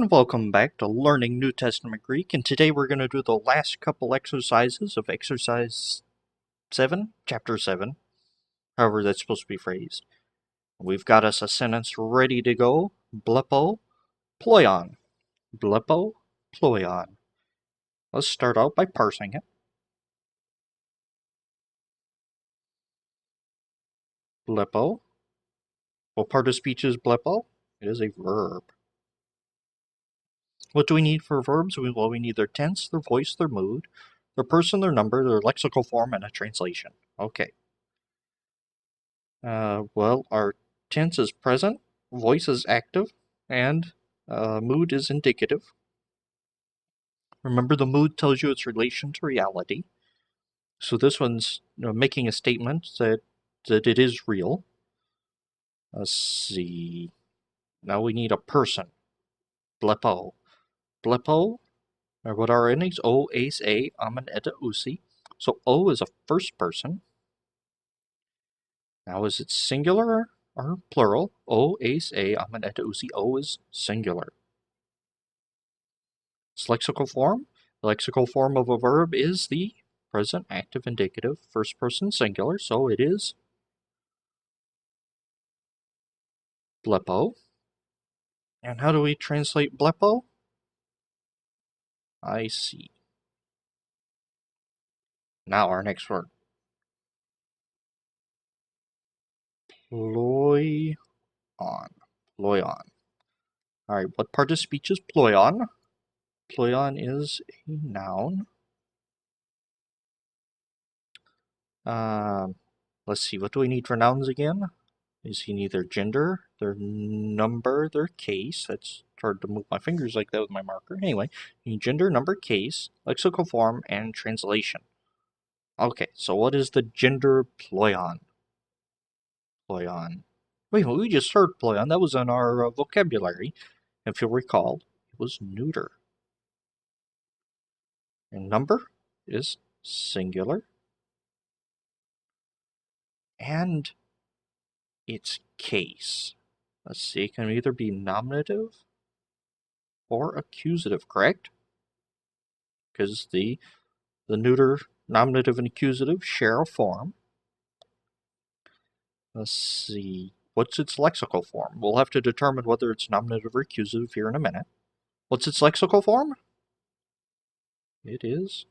And welcome back to Learning New Testament Greek, and today we're going to do the last couple exercises of exercise 7, chapter 7, however that's supposed to be phrased. We've got us a sentence ready to go, blepo, ploion, blepo, ploion. Let's start out by parsing it. Blepo. What part of speech is blepo? It is a verb. What do we need for verbs? Well, we need their tense, their voice, their mood, their person, their number, their lexical form, and a translation. Okay. Well, our tense is present, voice is active, and mood is indicative. Remember, the mood tells you its relation to reality. So this one's making a statement that it is real. Let's see. Now we need a person. Blepo. Blepo. What are our endings? O, ace, a, amen, eta, usi. So O is a first person. Now is it singular or plural? O, ace, a, amen, eta, usi. O is singular. Its lexical form? The lexical form of a verb is the present active indicative first person singular, so it is blepo. And how do we translate blepo? I see. Now our next word. Ploion. Ploion. Alright, what part of speech is ploion? Ploion is a noun. Let's see, what do we need for nouns again? Is he neither gender, their number, their case. That's hard to move my fingers like that with my marker. Anyway, you need gender, number, case, lexical form, and translation. Okay, so what is the gender ploion? Ploion. Wait, we just heard ploion. That was in our vocabulary. If you'll recall, it was neuter. And number is singular. And its case. Let's see, it can either be nominative or accusative, correct? Because the neuter, nominative, and accusative share a form. Let's see, what's its lexical form? We'll have to determine whether it's nominative or accusative here in a minute. What's its lexical form? It is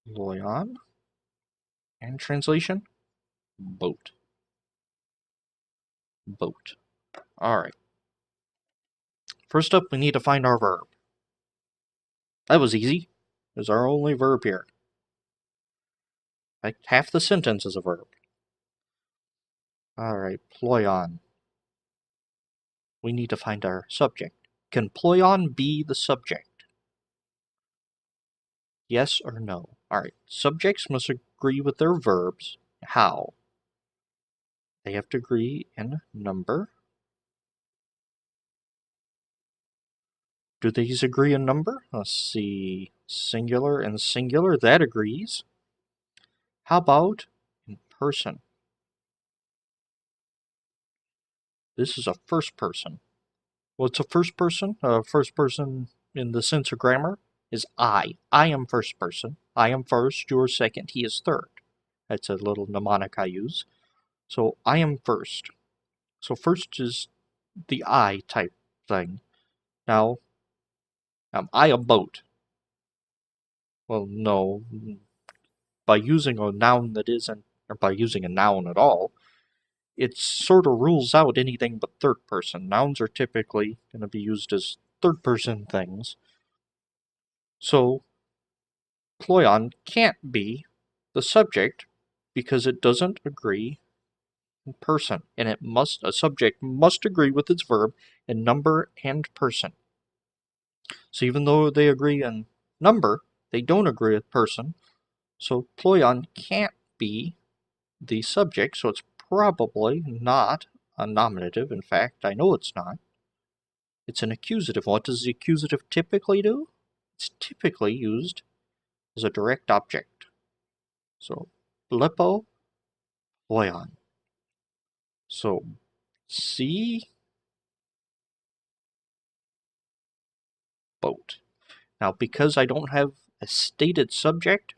loion. And translation? Boat. Boat. Alright. First up, we need to find our verb. That was easy. There's our only verb here. Like half the sentence is a verb. Alright, ploion. We need to find our subject. Can ploion be the subject? Yes or no? Alright, subjects must agree with their verbs. How? They have to agree in number. Do these agree in number? Let's see. Singular and singular, that agrees. How about in person? This is a first person. What's a first person? First person in the sense of grammar is I. I am first person. I am first, you're second, he is third. That's a little mnemonic I use. So I am first. So first is the I type thing. Now, am I a boat? Well, no. By using a noun that isn't, or by using a noun at all, it sort of rules out anything but third person. Nouns are typically going to be used as third person things. So, ploion can't be the subject because it doesn't agree in person, and a subject must agree with its verb in number and person. So even though they agree in number, they don't agree with person. So ploion can't be the subject, so it's probably not a nominative. In fact, I know it's not. It's an accusative. What does the accusative typically do? It's typically used as a direct object. So, blepo, ploion. So, see boat. Now, because I don't have a stated subject,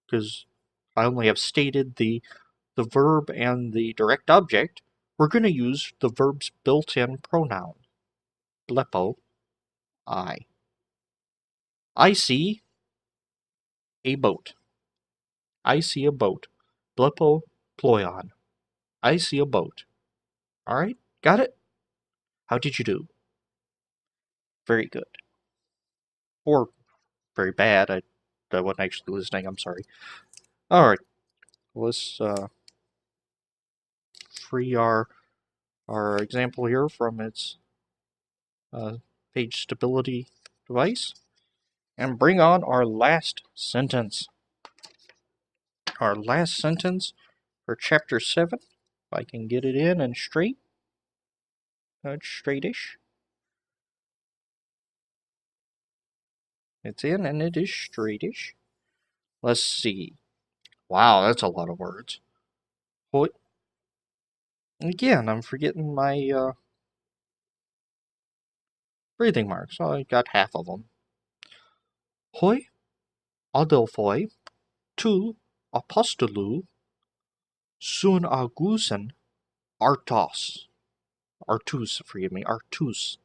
because I only have stated the verb and the direct object, we're going to use the verb's built-in pronoun. Blepo, I. I see a boat. I see a boat. Blepo, ploion. I see a boat. Alright, got it? How did you do? Very good. Or very bad. I wasn't actually listening, I'm sorry. Alright, let's free our example here from its page stability device and bring on our last sentence. Our last sentence for chapter 7. If I can get it in and straight. Straightish. It's in and it is straightish. Let's see. Wow, that's a lot of words. What? Again, I'm forgetting my breathing marks. I got half of them. Hoi adelphoi tu apostolou sun agusen artos. Artus, forgive me, artus.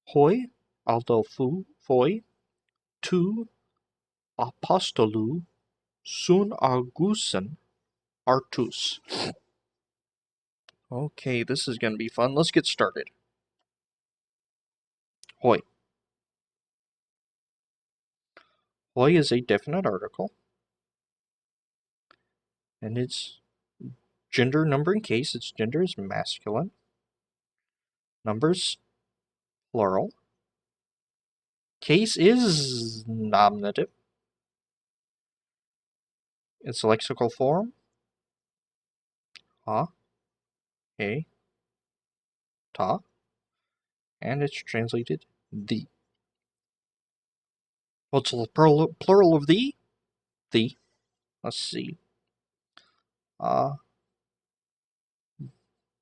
Hoi adelphoi tu apostolou sun agusen artus. Okay, this is going to be fun. Let's get started. Hoi. Hoi is a definite article. And its gender, number, and case. Its gender is masculine. Numbers, plural. Case is nominative. Its lexical form, ha, he, ta. And it's translated the. What's the plural of the? The. Let's see.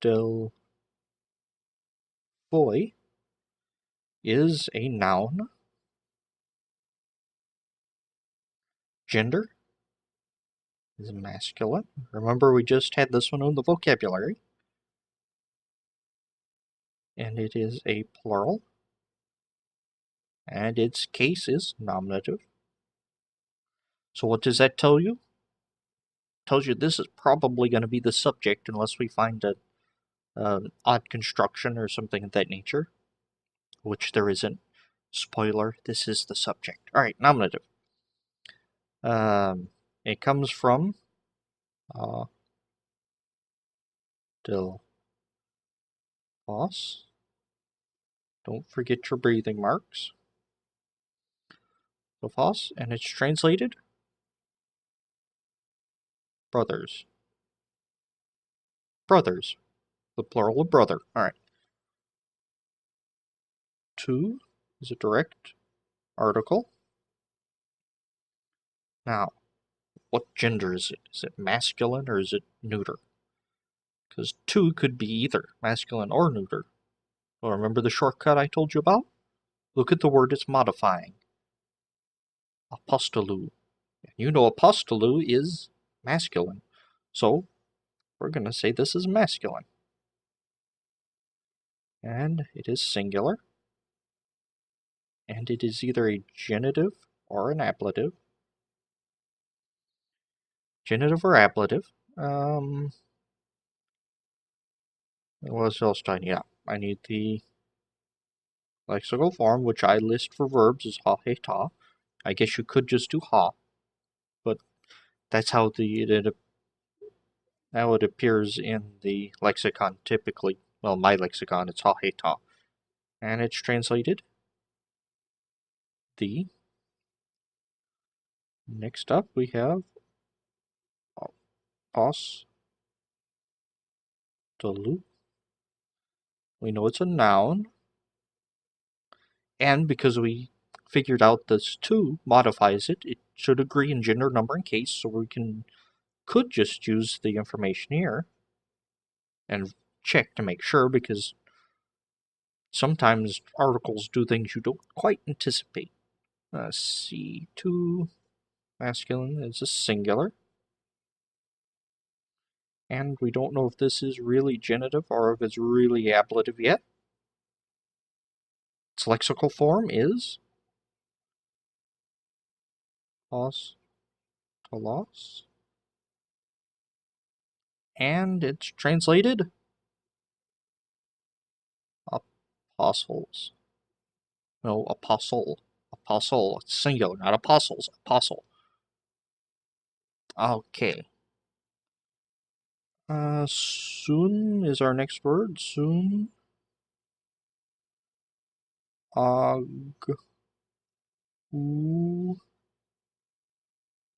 Del boy is a noun. Gender is masculine. Remember, we just had this one on the vocabulary. And it is a plural. And its case is nominative. So what does that tell you? Tells you this is probably going to be the subject unless we find an odd construction or something of that nature, which there isn't. Spoiler, this is the subject. Alright, nominative. It comes from del phos. Don't forget your breathing marks. Del phos, and it's translated brothers. Brothers. The plural of brother. Alright. Tu is a direct article. Now, what gender is it? Is it masculine or is it neuter? Because tu could be either masculine or neuter. Well, remember the shortcut I told you about? Look at the word it's modifying. Apostolou. You know apostolou is masculine. So, we're going to say this is masculine. And it is singular. And it is either a genitive or an ablative. Genitive or ablative. What else do I need? Yeah, I need the lexical form, which I list for verbs as ha, he, ta. I guess you could just do ha, but that's how it appears in the lexicon typically. Well, my lexicon, it's ha, he, ta. And it's translated the. Next up, we have os, delu. We know it's a noun. And because we figured out this tu modifies it, it should agree in gender, number, and case, so we could just use the information here and check to make sure, because Sometimes articles do things you don't quite anticipate. Let's see, two masculine is a singular. And we don't know if this is really genitive or if it's really ablative yet. Its lexical form is os to los. And it's translated apostles. No, apostle. Apostle. It's singular, not apostles. Apostle. Okay. Soon is our next word. Soon. Ag.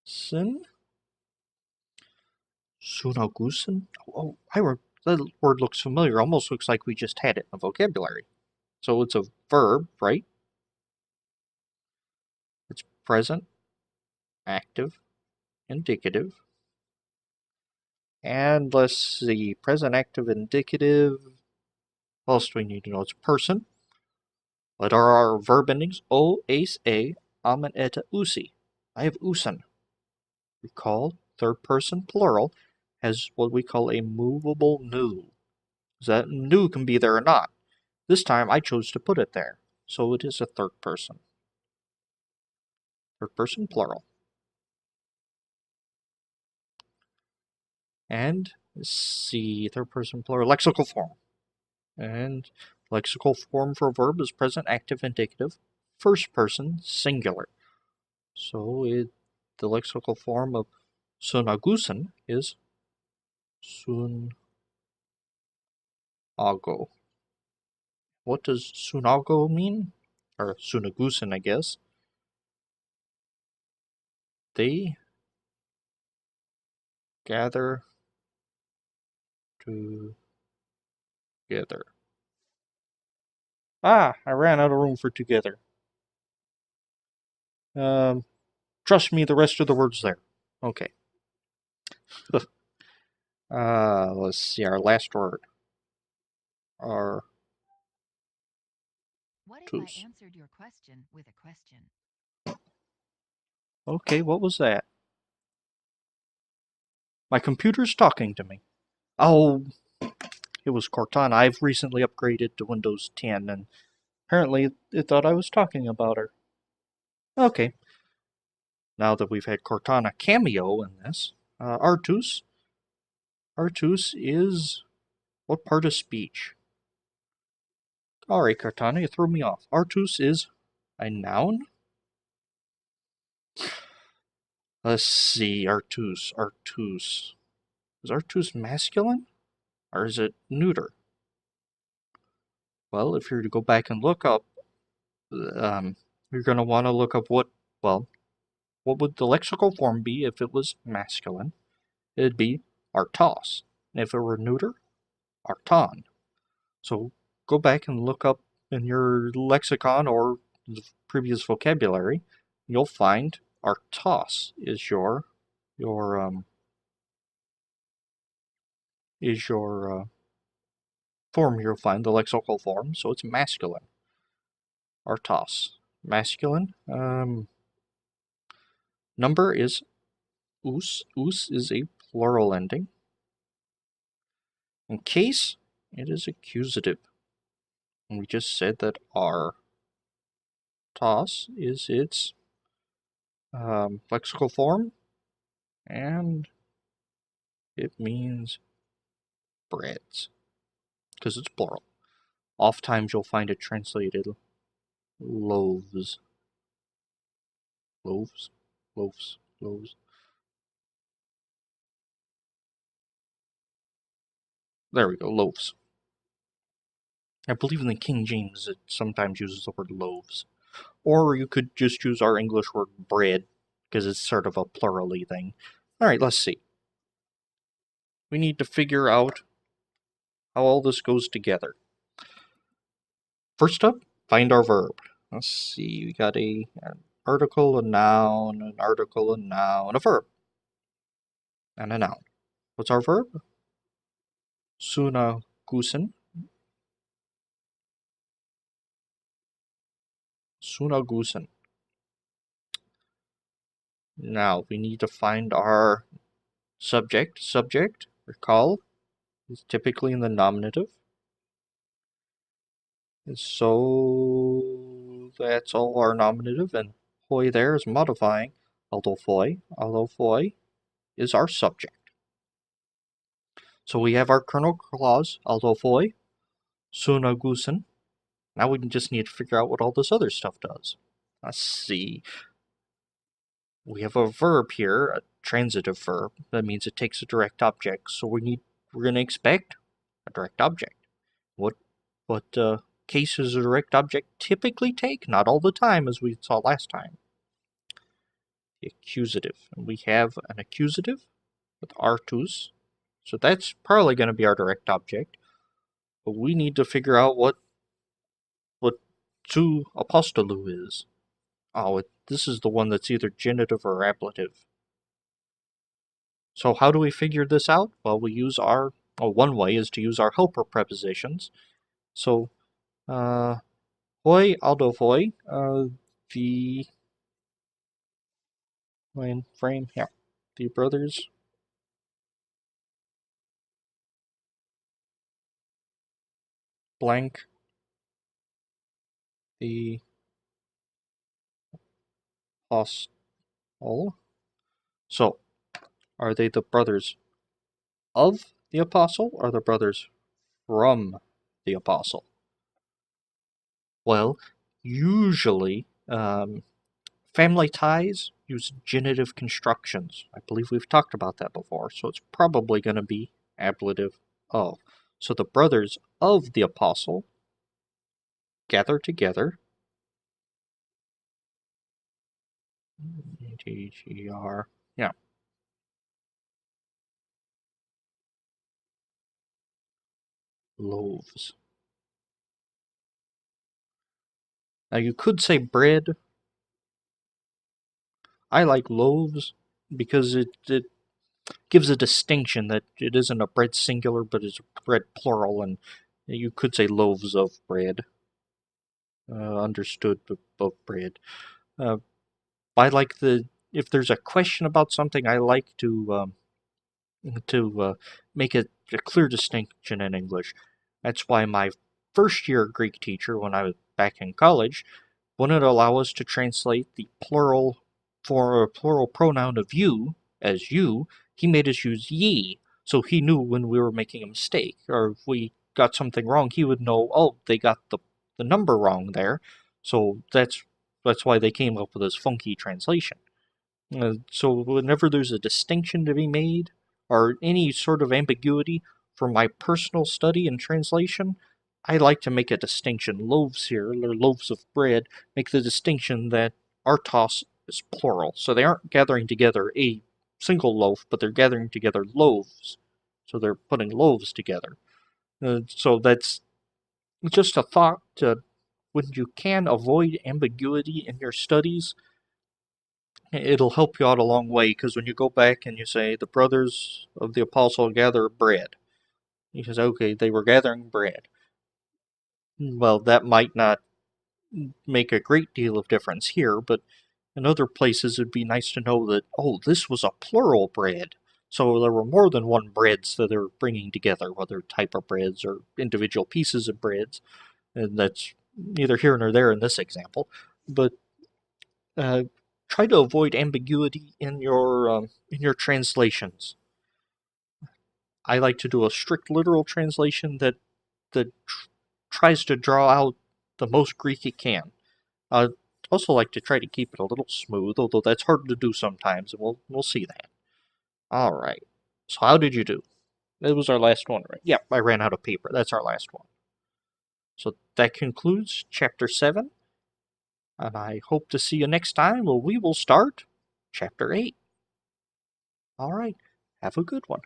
Sin. Sunagusen? Oh, that word looks familiar. Almost looks like we just had it in the vocabulary. So it's a verb, right? It's present, active, indicative. And let's see, present, active, indicative. What else do we need to know? It's a person. What are our verb endings? O, ace, a, amen, eta, usi. I have usen. Recall, third person plural has what we call a movable nu. That nu can be there or not. This time I chose to put it there, so it is a third person. Third person plural. And let's see, third person plural, lexical form. And lexical form for a verb is present, active, indicative, first person, singular. So the lexical form of sunagusen is sunago. What does sunago mean? Or sunagusen, I guess. They gather together. Ah, I ran out of room for together. Trust me, the rest of the words there. Okay. Let's see, our last word. Our What if I tus. answered your question with a question? Okay, what was that? My computer's talking to me. Oh, it was Cortana. I've recently upgraded to Windows 10, and apparently it thought I was talking about her. Okay, now that we've had Cortana cameo in this, Artus. Artus is what part of speech? Alright, Cortana, you threw me off. Artus is a noun? Let's see, Artus. Artus. Is Artus masculine? Or is it neuter? Well, if you're to go back and look up, you're going to want to look up what would the lexical form be if it was masculine? It'd be artos. And if it were neuter, arton. So go back and look up in your lexicon or the previous vocabulary. You'll find artos is your form. You'll find the lexical form, so it's masculine. Artos, masculine. Number is us. Us is a plural ending. In case, it is accusative. And we just said that our tos is its lexical form, and it means breads, because it's plural. Oftentimes you'll find it translated loaves. Loaves? Loaves. Loaves. There we go, loaves. I believe in the King James it sometimes uses the word loaves. Or you could just use our English word bread, because it's sort of a plurally thing. Alright, let's see. We need to figure out how all this goes together. First up, find our verb. Let's see, we got an article, a noun, an article, a noun, a verb, and a noun. What's our verb? Sunagusen. Sunagusen. Now we need to find our subject. Subject, recall, is typically in the nominative. And so that's all our nominative, and hoi there is modifying aldofoi. Aldofoi is our subject. So we have our kernel clause, aldofoi, sunagusen. Now we just need to figure out what all this other stuff does. Let's see. We have a verb here, a transitive verb. That means it takes a direct object. So we're going to expect a direct object. What case does a direct object typically take? Not all the time, as we saw last time. The accusative. And we have an accusative with artus. So that's probably going to be our direct object. But we need to figure out what to apostolou is. Oh, this is the one that's either genitive or ablative. So how do we figure this out? Well, we use one way is to use our helper prepositions. So, hoi, aldofoi, the line frame, yeah, the brothers blank the apostle. So, are they the brothers of the apostle or the brothers from the apostle? Well, usually, family ties use genitive constructions. I believe we've talked about that before, so it's probably going to be ablative of. So the brothers of the apostle gather together. TGR, yeah. Loaves. Now you could say bread. I like loaves because it gives a distinction that it isn't a bread singular, but it's a bread plural, and you could say loaves of bread. Understood of bread. I like if there's a question about something, I like to make a clear distinction in English. That's why my first year Greek teacher, when I was back in college, wouldn't allow us to translate the plural pronoun of you as you. He made us use ye, so he knew when we were making a mistake, or if we got something wrong, he would know, oh, they got the number wrong there. So that's why they came up with this funky translation. So whenever there's a distinction to be made, or any sort of ambiguity for my personal study and translation, I like to make a distinction. Loaves here, or loaves of bread, make the distinction that artos is plural. So they aren't gathering together a single loaf, but they're gathering together loaves. So they're putting loaves together. So that's just a thought. When you can avoid ambiguity in your studies, it'll help you out a long way, because when you go back and you say the brothers of the apostle gather bread, he says, okay, they were gathering bread. Well, that might not make a great deal of difference here, but in other places it'd be nice to know that, oh, this was a plural bread. So there were more than one breads that they're bringing together, whether type of breads or individual pieces of breads. And that's neither here nor there in this example. But try to avoid ambiguity in your translations. I like to do a strict literal translation that tries to draw out the most Greek it can. I also like to try to keep it a little smooth, although that's hard to do sometimes, and we'll see that. All right. So how did you do? That was our last one, right? Yep, I ran out of paper. That's our last one. So that concludes Chapter 7, and I hope to see you next time where we will start Chapter 8. All right. Have a good one.